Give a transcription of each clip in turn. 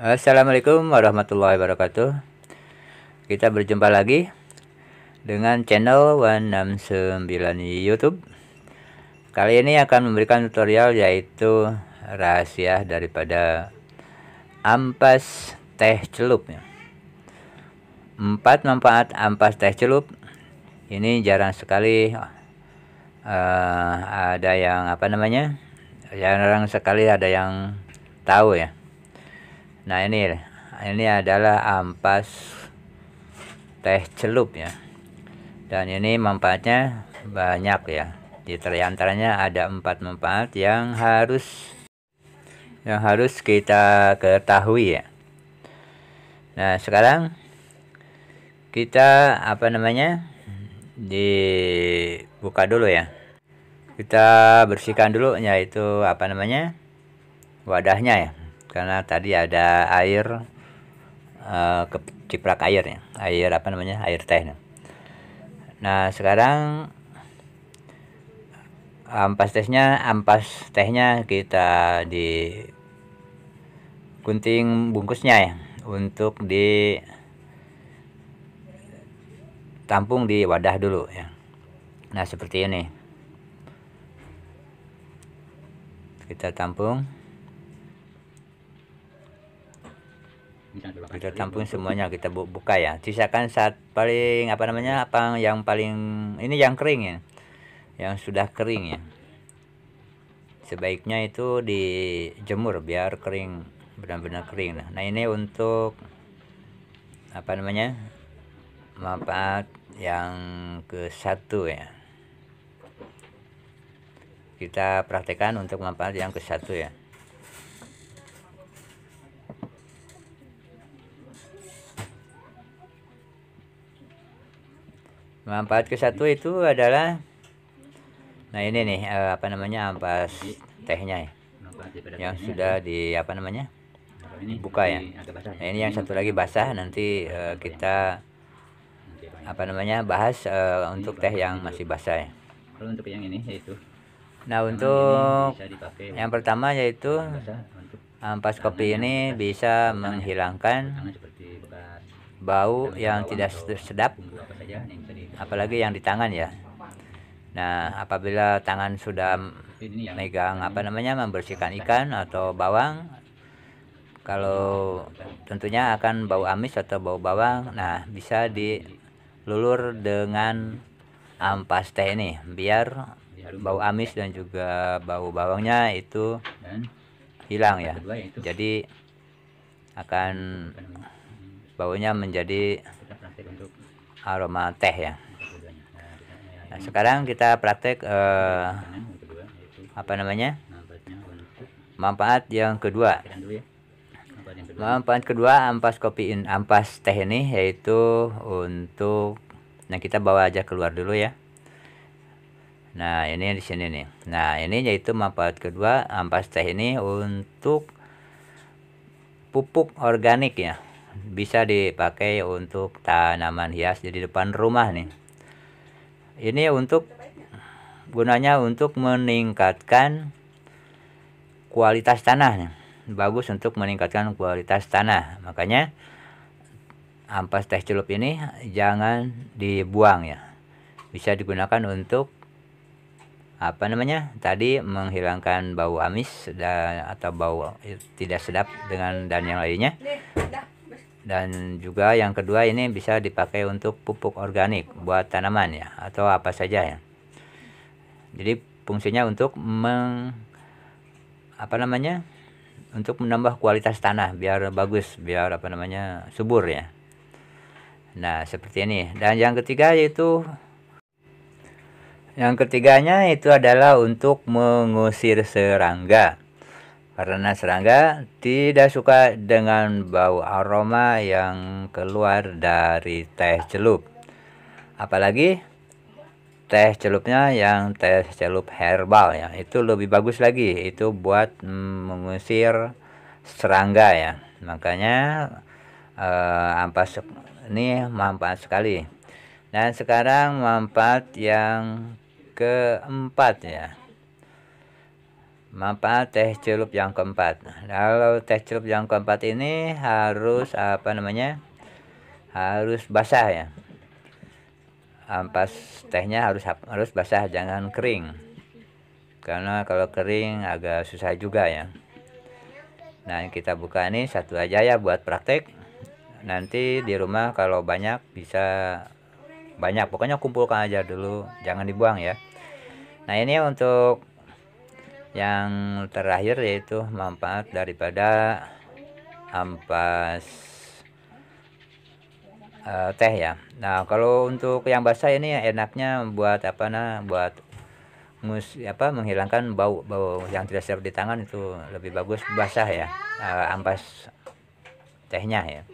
Assalamualaikum warahmatullahi wabarakatuh. Kita berjumpa lagi dengan channel 169 YouTube. Kali ini akan memberikan tutorial yaitu rahasia daripada ampas teh celup. 4 manfaat ampas teh celup. Ini jarang sekali ada yang jarang sekali ada yang tahu ya. Nah, ini adalah ampas teh celup ya. Dan ini manfaatnya banyak ya. Di antaranya ada 4 manfaat yang harus kita ketahui ya. Nah, sekarang kita dibuka dulu ya. Kita bersihkan dulu yaitu wadahnya ya. Karena tadi ada air keciprak air ya, air teh. Nah, sekarang ampas tehnya kita di gunting bungkusnya ya, untuk ditampung di wadah dulu ya. Nah, seperti ini kita tampung semuanya, kita buka ya. Sisakan saat paling yang paling ini yang kering ya, yang sudah kering ya, sebaiknya itu dijemur biar kering, benar-benar kering. Nah, ini untuk manfaat yang ke-1 ya. Kita praktekkan untuk manfaat yang ke-1 ya. Manfaat ke-1 itu adalah, nah ini nih ampas tehnya ya, yang sudah buka ya. Nah, ini yang satu lagi basah, nanti kita bahas untuk teh yang masih basah ya. Untuk yang ini yaitu, nah, untuk yang pertama yaitu ampas kopi ini bisa menghilangkan bau yang tidak sedap, apalagi yang di tangan ya. Nah, apabila tangan sudah megang membersihkan ikan atau bawang, kalau tentunya akan bau amis atau bau bawang, nah bisa dilulur dengan ampas teh ini biar bau amis dan juga bau bawangnya itu hilang ya. Jadi akan baunya menjadi aroma teh ya. Nah, sekarang kita praktek manfaat yang kedua. Manfaat kedua ampas teh ini yaitu untuk, nah kita bawa aja keluar dulu ya. Nah, ini di sini nih. Nah, ini yaitu manfaat kedua ampas teh ini untuk pupuk organik ya. Bisa dipakai untuk tanaman hias di depan rumah nih. Ini gunanya untuk meningkatkan kualitas tanah. Bagus untuk meningkatkan kualitas tanah. Makanya ampas teh celup ini jangan dibuang ya. Bisa digunakan untuk tadi menghilangkan bau amis atau bau tidak sedap dan yang lainnya. Dan juga yang kedua ini bisa dipakai untuk pupuk organik buat tanaman ya, atau apa saja ya. Jadi fungsinya untuk untuk menambah kualitas tanah biar bagus, biar subur ya. Nah, seperti ini. Dan yang ketiganya itu adalah untuk mengusir serangga. Karena serangga tidak suka dengan bau aroma yang keluar dari teh celup. Apalagi teh celupnya yang teh celup herbal ya, itu lebih bagus lagi, itu buat mengusir serangga ya. Makanya ampas ini manfaat sekali. Dan sekarang manfaat yang keempat ya. manfaat teh celup yang keempat. Kalau teh celup yang keempat ini harus harus basah ya. Ampas tehnya harus basah, jangan kering. Karena kalau kering agak susah juga ya. Nah, kita buka ini satu aja ya buat praktek. Nanti di rumah kalau banyak bisa banyak, pokoknya kumpulkan aja dulu, jangan dibuang ya. Nah, ini untuk yang terakhir yaitu manfaat daripada ampas teh ya. Nah, kalau untuk yang basah ini enaknya buat buat menghilangkan bau yang tidak sedap di tangan, itu lebih bagus basah ya, ampas tehnya ya.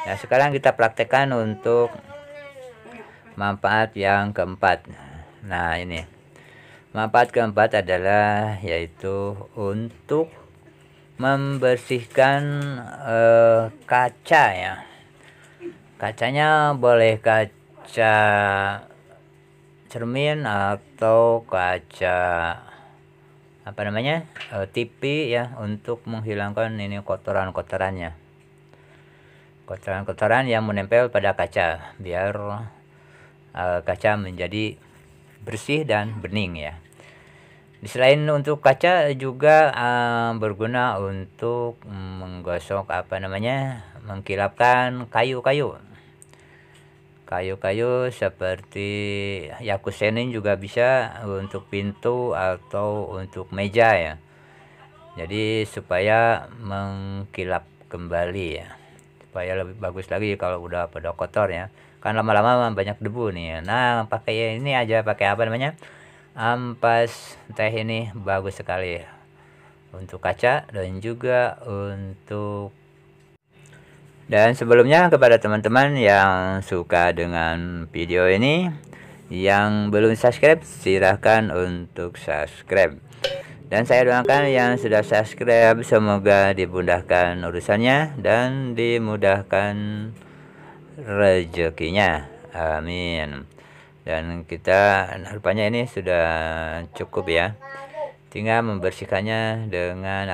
Nah, sekarang kita praktekkan untuk manfaat yang keempat. Nah, ini manfaat keempat adalah yaitu untuk membersihkan kaca ya. Kacanya boleh kaca cermin atau kaca TV ya, untuk menghilangkan ini kotoran-kotorannya. Kotoran-kotoran yang menempel pada kaca, biar kaca menjadi bersih dan bening ya. Selain untuk kaca juga berguna untuk menggosok mengkilapkan kayu-kayu seperti yakusenin juga bisa untuk pintu atau untuk meja ya. Jadi supaya mengkilap kembali ya, supaya lebih bagus lagi kalau udah pada kotor ya, kan lama-lama banyak debu nih ya. Nah, pakai ini aja, pakai ampas teh ini bagus sekali ya, untuk kaca dan juga untuk. Dan sebelumnya kepada teman-teman yang suka dengan video ini, yang belum subscribe silahkan untuk subscribe. Dan saya doakan yang sudah subscribe semoga dimudahkan urusannya dan dimudahkan rezekinya, amin. Dan kita rupanya ini sudah cukup ya, tinggal membersihkannya dengan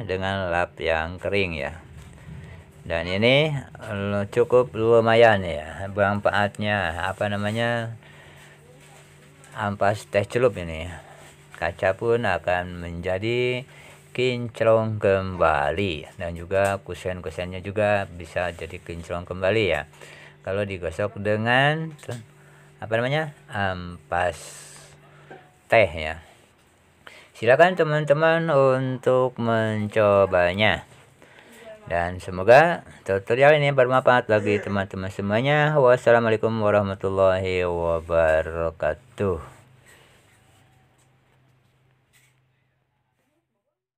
dengan lap yang kering ya. Dan ini cukup lumayan ya manfaatnya, ampas teh celup ini. Kaca pun akan menjadi kinclong kembali, dan juga kusen-kusennya juga bisa jadi kinclong kembali ya, kalau digosok dengan ampas teh ya. Silakan teman-teman untuk mencobanya. Dan semoga tutorial ini bermanfaat bagi teman-teman semuanya. Wassalamualaikum warahmatullahi wabarakatuh.